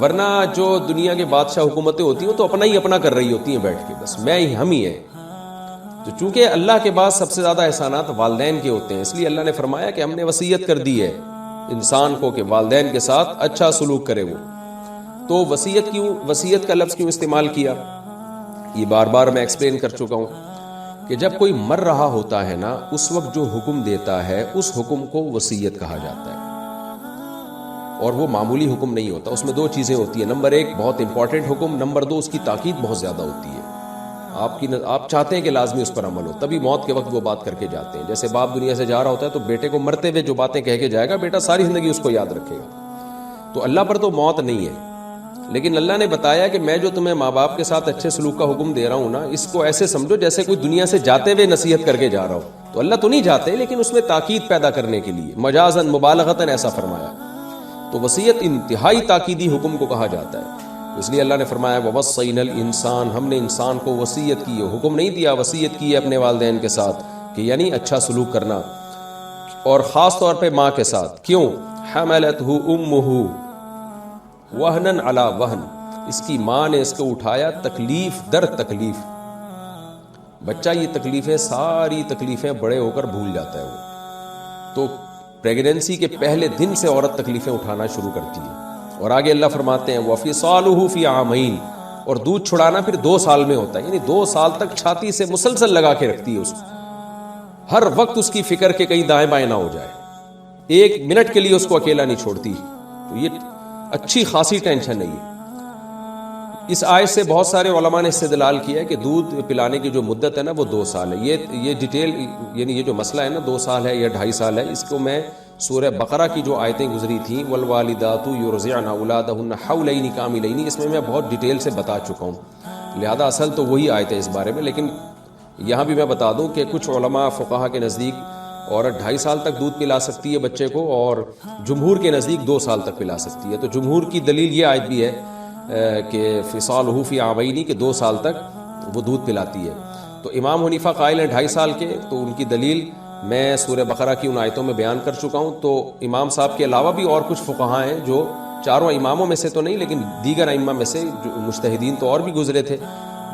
ورنہ جو دنیا کے بادشاہ حکومتیں ہوتی ہیں تو اپنا ہی اپنا کر رہی ہوتی ہیں بیٹھ کے، بس میں ہی ہم ہی ہیں. تو چونکہ اللہ کے بعد سب سے زیادہ احسانات والدین کے ہوتے ہیں، اس لیے اللہ نے فرمایا کہ ہم نے وصیت کر دی ہے انسان کو کہ والدین کے ساتھ اچھا سلوک کرے وہ. تو وصیت کا لفظ کیوں استعمال کیا؟ یہ بار بار میں ایکسپلین کر چکا ہوں کہ جب کوئی مر رہا ہوتا ہے نا، اس وقت جو حکم دیتا ہے اس حکم کو وصیت کہا جاتا ہے، اور وہ معمولی حکم نہیں ہوتا. اس میں دو چیزیں ہوتی ہیں، نمبر ایک بہت امپورٹنٹ حکم، نمبر دو اس کی تاکید بہت زیادہ ہوتی ہے. آپ چاہتے ہیں کہ لازمی اس پر عمل ہو، تبھی موت کے وقت وہ بات کر کے جاتے ہیں. جیسے باپ دنیا سے جا رہا ہوتا ہے تو بیٹے کو مرتے ہوئے جو باتیں کہہ کے جائے گا، بیٹا ساری زندگی اس کو یاد رکھے گا. تو اللہ پر تو موت نہیں ہے، لیکن اللہ نے بتایا کہ میں جو تمہیں ماں باپ کے ساتھ اچھے سلوک کا حکم دے رہا ہوں نا، اس کو ایسے سمجھو جیسے کوئی دنیا سے جاتے ہوئے نصیحت کر کے جا رہا ہو. تو اللہ تو نہیں جاتے، لیکن اس میں تاکید پیدا کرنے کے لیے مجازاً مبالغتاً ایسا فرمایا. تو وصیت انتہائی تاکیدی حکم کو کہا جاتا ہے. اس لیے اللہ نے فرمایا وَوَصَّيْنَا الْإِنسَانَ، ہم نے انسان کو وصیت کی ہے، حکم نہیں دیا، وصیت کی ہے اپنے والدین کے ساتھ کہ یعنی اچھا سلوک کرنا، اور خاص طور پہ ماں کے ساتھ. کیوں؟ حَمَلَتْهُ أُمُّهُ وَهْنًا عَلَى وَهْنٍ، اس کی ماں نے اس کو اٹھایا تکلیف در تکلیف. بچہ یہ تکلیفیں، ساری تکلیفیں بڑے ہو کر بھول جاتا ہے وہ. تو پریگننسی کے پہلے دن سے عورت تکلیفیں اٹھانا شروع کرتی ہے. اور آگے اللہ فرماتے ہیں وَفِصَالُهُ فِي عَامَيْنِ، اور دودھ چھڑانا پھر 2 سال میں ہوتا ہے، یعنی 2 سال تک چھاتی سے مسلسل لگا کے رکھتی ہے اس کو. ہر وقت اس کی فکر کہ کہیں دائیں بائیں نہ ہو جائے، 1 منٹ کے لیے اس کو اکیلا نہیں چھوڑتی. تو یہ اچھی خاصی ٹینشن ہے. اس آیت سے بہت سارے علماء نے استدلال کیا ہے کہ دودھ پلانے کی جو مدت ہے نا وہ 2 سال ہے. یہ ڈیٹیل، یعنی یہ جو مسئلہ ہے نا 2 سال ہے یا 2.5 سال ہے، اس کو میں سورہ بقرہ کی جو آیتیں گزری تھیں والوالدات یرضعن اولادہن حولین کاملین، اس میں بہت ڈیٹیل سے بتا چکا ہوں. لہذا اصل تو وہی آیت ہے اس بارے میں. لیکن یہاں بھی میں بتا دوں کہ کچھ علماء فقہا کے نزدیک عورت 2.5 سال تک دودھ پلا سکتی ہے بچے کو، اور جمہور کے نزدیک 2 سال تک پلا سکتی ہے. تو جمہور کی دلیل یہ آیت بھی ہے کہ فصالہ فی عامین، کہ 2 سال تک وہ دودھ پلاتی ہے. تو امام حنیفہ قائل ہیں 2.5 سال کے، تو ان کی دلیل میں سورہ بقرہ کی ان آیتوں میں بیان کر چکا ہوں. تو امام صاحب کے علاوہ بھی اور کچھ فقہاء ہیں جو چاروں اماموں میں سے تو نہیں لیکن دیگر ائمہ میں سے جو مجتہدین تو اور بھی گزرے تھے،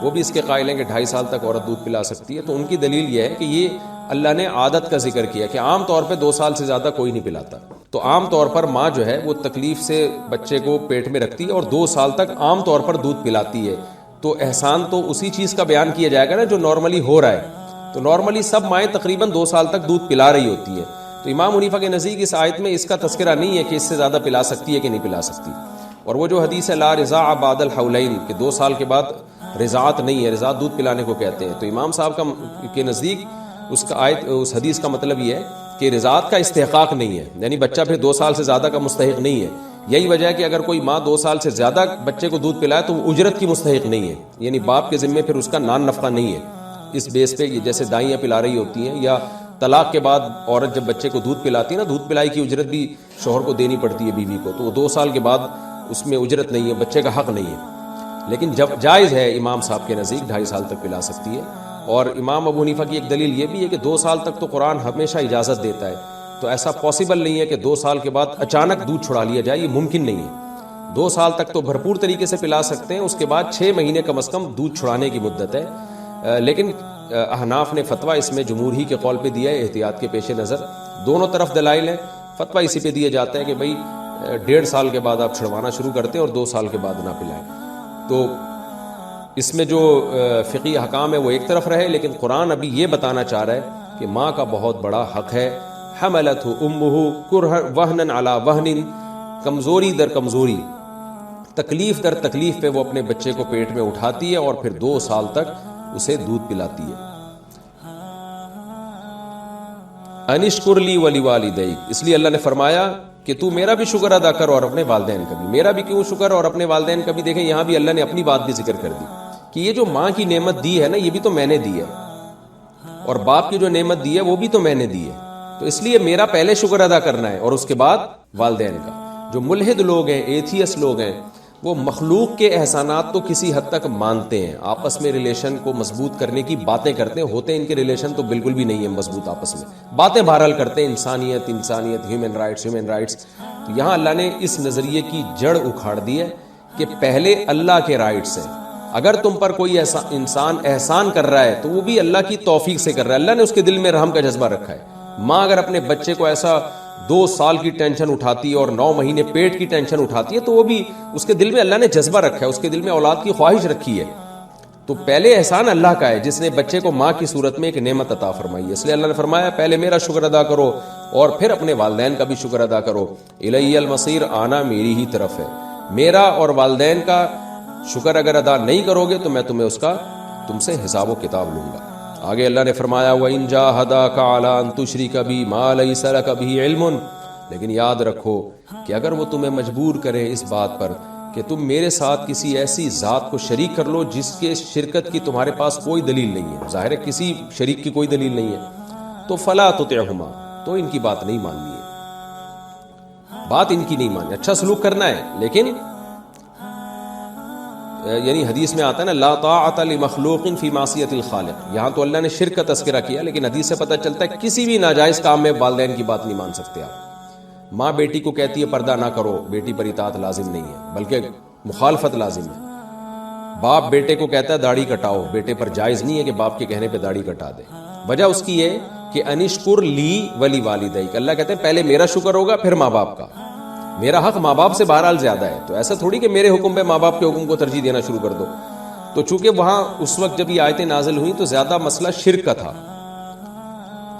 وہ بھی اس کے قائل ہیں کہ 2.5 سال تک عورت دودھ پلا سکتی ہے. تو ان کی دلیل یہ ہے کہ یہ اللہ نے عادت کا ذکر کیا کہ عام طور پہ 2 سال سے زیادہ کوئی نہیں پلاتا. تو عام طور پر ماں جو ہے وہ تکلیف سے بچے کو پیٹ میں رکھتی ہے اور 2 سال تک عام طور پر دودھ پلاتی ہے. تو احسان تو اسی چیز کا بیان کیا جائے گا نا جو نارملی ہو رہا ہے. تو نارملی سب مائیں تقریباً 2 سال تک دودھ پلا رہی ہوتی ہیں. تو امام حنیفہ کے نزدیک اس آیت میں اس کا تذکرہ نہیں ہے کہ اس سے زیادہ پلا سکتی ہے کہ نہیں پلا سکتی. اور وہ جو حدیث ہے لا رضاع بعد الحولین، کہ 2 سال کے بعد رضاعت نہیں ہے، رضاعت دودھ پلانے کو کہتے ہیں. تو امام صاحب کے نزدیک اس حدیث کا مطلب یہ ہے کہ رضاعت کا استحقاق نہیں ہے، یعنی بچہ پھر 2 سال سے زیادہ کا مستحق نہیں ہے. یہی وجہ ہے کہ اگر کوئی ماں 2 سال سے زیادہ بچے کو دودھ پلائے تو وہ اجرت کی مستحق نہیں ہے، یعنی باپ کے ذمے پھر اس کا نان نفقہ نہیں ہے. اس بیس پہ جیسے دائیاں پلا رہی ہوتی ہیں، یا طلاق کے بعد عورت جب بچے کو دودھ پلاتی ہے نا، دودھ پلائی کی اجرت بھی شوہر کو دینی پڑتی ہے بیوی کو، تو وہ 2 سال کے بعد اس میں اجرت نہیں ہے، بچے کا حق نہیں ہے. لیکن جب جائز ہے امام صاحب کے نزدیک 2.5 سال تک پلا سکتی ہے. اور امام ابو حنیفہ کی ایک دلیل یہ بھی ہے کہ 2 سال تک تو قرآن ہمیشہ اجازت دیتا ہے، تو ایسا پاسبل نہیں ہے کہ 2 سال کے بعد اچانک دودھ چھڑا لیا جائے، یہ ممکن نہیں ہے. 2 سال تک تو بھرپور طریقے سے پلا سکتے ہیں، اس کے بعد 6 مہینے کم از کم دودھ چھڑانے کی مدت ہے. لیکن احناف نے فتویٰ اس میں جمہور ہی کے قول پہ دیا ہے احتیاط کے پیش نظر. دونوں طرف دلائل ہیں، فتویٰ اسی پہ دیا جاتا ہے کہ بھائی 1.5 سال کے بعد آپ چھڑوانا شروع کرتے ہیں اور 2 سال کے بعد نہ پلائیں. تو اس میں جو فقہی احکام ہے وہ ایک طرف رہے، لیکن قرآن ابھی یہ بتانا چاہ رہا ہے کہ ماں کا بہت بڑا حق ہے. حملتہ امہ کرہا وہنا علی وہن، کمزوری در کمزوری، تکلیف در تکلیف پہ وہ اپنے بچے کو پیٹ میں اٹھاتی ہے اور پھر 2 سال تک اسے دودھ پلاتی ہے. انشکر لی ولوالدیک، اس لیے اللہ نے فرمایا کہ تو میرا بھی شکر ادا کر اور اپنے والدین کا بھی. میرا بھی کیوں شکر اور اپنے والدین کا بھی؟ دیکھیں یہاں بھی اللہ نے اپنی بات بھی ذکر کر دی کہ یہ جو ماں کی نعمت دی ہے نا، یہ بھی تو میں نے دی ہے، اور باپ کی جو نعمت دی ہے وہ بھی تو میں نے دی ہے. تو اس لیے میرا پہلے شکر ادا کرنا ہے اور اس کے بعد والدین کا. جو ملحد لوگ ہیں، ایتھیس لوگ ہیں، وہ مخلوق کے احسانات تو کسی حد تک مانتے ہیں، آپس میں ریلیشن کو مضبوط کرنے کی باتیں کرتے ہیں، ہوتے ہیں ان کے ریلیشن تو بالکل بھی نہیں ہے مضبوط، آپس میں باتیں بہرحال کرتے ہیں، انسانیت، ہیومن رائٹس. تو یہاں اللہ نے اس نظریے کی جڑ اکھاڑ دی ہے کہ پہلے اللہ کے رائٹس ہیں. اگر تم پر کوئی انسان احسان کر رہا ہے تو وہ بھی اللہ کی توفیق سے کر رہا ہے. اللہ نے اس کے دل میں رحم کا جذبہ رکھا ہے. ماں اگر اپنے بچے کو ایسا 2 سال کی ٹینشن اٹھاتی ہے اور 9 مہینے پیٹ کی ٹینشن اٹھاتی ہے تو وہ بھی اس کے دل میں اللہ نے جذبہ رکھا ہے, اس کے دل میں اولاد کی خواہش رکھی ہے. تو پہلے احسان اللہ کا ہے جس نے بچے کو ماں کی صورت میں ایک نعمت عطا فرمائی ہے. اس لیے اللہ نے فرمایا پہلے میرا شکر ادا کرو اور پھر اپنے والدین کا بھی شکر ادا کرو. الی المصیر, آنا میری ہی طرف ہے. میرا اور والدین کا شکر اگر ادا نہیں کرو گے تو میں تم سے حساب و کتاب لوں گا. آگے اللہ نے فرمایا وَإِن جَاهَدَاكَ عَلَىٰ أَن تُشْرِكَ بِي مَا لَيْسَ لَكَ بِهِ عِلْمٌ, لیکن یاد رکھو کہ اگر وہ تمہیں مجبور کرے اس بات پر کہ تم میرے ساتھ کسی ایسی ذات کو شریک کر لو جس کے شرکت کی تمہارے پاس کوئی دلیل نہیں ہے, ظاہر ہے کسی شریک کی کوئی دلیل نہیں ہے, تو فَلَا تُطِعْهُمَا, تو ان کی بات نہیں ماننی ہے, بات ان کی نہیں ماننی. اچھا سلوک کرنا ہے لیکن یعنی حدیث میں آتا ہے نا لا طاعت لمخلوق فی معصیت الخالق, یہاں تو اللہ نے شرک کا تذکرہ کیا لیکن حدیث سے پتہ چلتا ہے کسی بھی ناجائز کام میں والدین کی بات نہیں مان سکتے آپ. ماں بیٹی کو کہتی ہے پردہ نہ کرو, بیٹی پر اطاعت لازم نہیں ہے بلکہ مخالفت لازم ہے. باپ بیٹے کو کہتا ہے داڑھی کٹاؤ, بیٹے پر جائز نہیں ہے کہ باپ کے کہنے پہ داڑھی کٹا دے. وجہ اس کی ہے کہ انشکر لی ولی والدیک, اللہ کہتے ہیں پہلے میرا شکر ہوگا پھر ماں باپ کا. میرا حق ماں باپ سے بہرحال زیادہ ہے, تو ایسا تھوڑی کہ میرے حکم پہ ماں باپ کے حکم کو ترجیح دینا شروع کر دو. تو چونکہ وہاں اس وقت جب یہ آیتیں نازل ہوئیں تو زیادہ مسئلہ شرک کا تھا.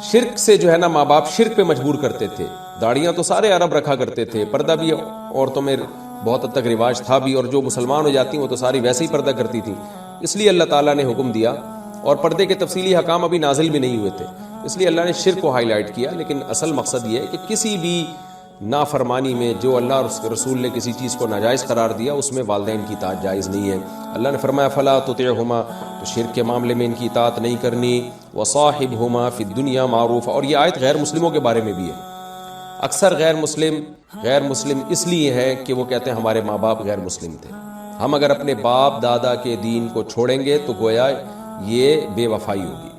شرک سے جو ہے نا ماں باپ شرک پہ مجبور کرتے تھے. داڑیاں تو سارے عرب رکھا کرتے تھے, پردہ بھی عورتوں میں بہت حد تک رواج تھا بھی, اور جو مسلمان ہو جاتی وہ تو ساری ویسے ہی پردہ کرتی تھی. اس لیے اللہ تعالیٰ نے حکم دیا, اور پردے کے تفصیلی حکام ابھی نازل بھی نہیں ہوئے تھے, اس لیے اللہ نے شرک کو ہائی لائٹ کیا. لیکن اصل مقصد یہ ہے کہ کسی بھی نافرمانی میں جو اللہ اور اس کے رسول نے کسی چیز کو ناجائز قرار دیا اس میں والدین کی اطاعت جائز نہیں ہے. اللہ نے فرمایا فلا تطعهما, تو شرک کے معاملے میں ان کی اطاعت نہیں کرنی. وصاحبهما فی الدنیا معروف, اور یہ آیت غیر مسلموں کے بارے میں بھی ہے. اکثر غیر مسلم اس لیے ہے کہ وہ کہتے ہیں ہمارے ماں باپ غیر مسلم تھے, ہم اگر اپنے باپ دادا کے دین کو چھوڑیں گے تو گویا یہ بے وفائی ہوگی.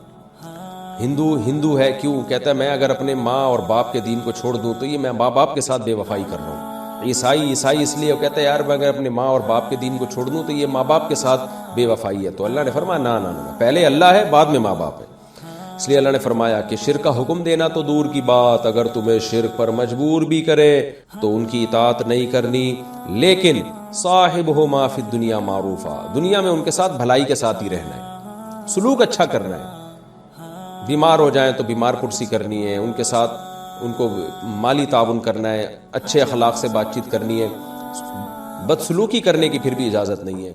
ہندو ہے, کیوں کہتا ہے میں اگر اپنے ماں اور باپ کے دین کو چھوڑ دوں تو یہ میں ماں باپ کے ساتھ بے وفائی کر رہا ہوں. عیسائی اس لیے وہ کہتا ہے یار میں اگر اپنے ماں اور باپ کے دین کو چھوڑ دوں تو یہ ماں باپ کے ساتھ بے وفائی ہے. تو اللہ نے فرمایا نہ, پہلے اللہ ہے بعد میں ماں باپ ہے. اس لیے اللہ نے فرمایا کہ شرک کا حکم دینا تو دور کی بات, اگر تمہیں شرک پر مجبور بھی کرے تو ان کی اطاعت نہیں کرنی. لیکن صاحبہما فی الدنیا معروفا, دنیا میں ان کے ساتھ بھلائی کے ساتھ ہی رہنا ہے, سلوک اچھا کرنا ہے. بیمار ہو جائیں تو بیمار پرسی کرنی ہے, ان کے ساتھ ان کو مالی تعاون کرنا ہے, اچھے اخلاق سے بات چیت کرنی ہے, بدسلوکی کرنے کی پھر بھی اجازت نہیں ہے.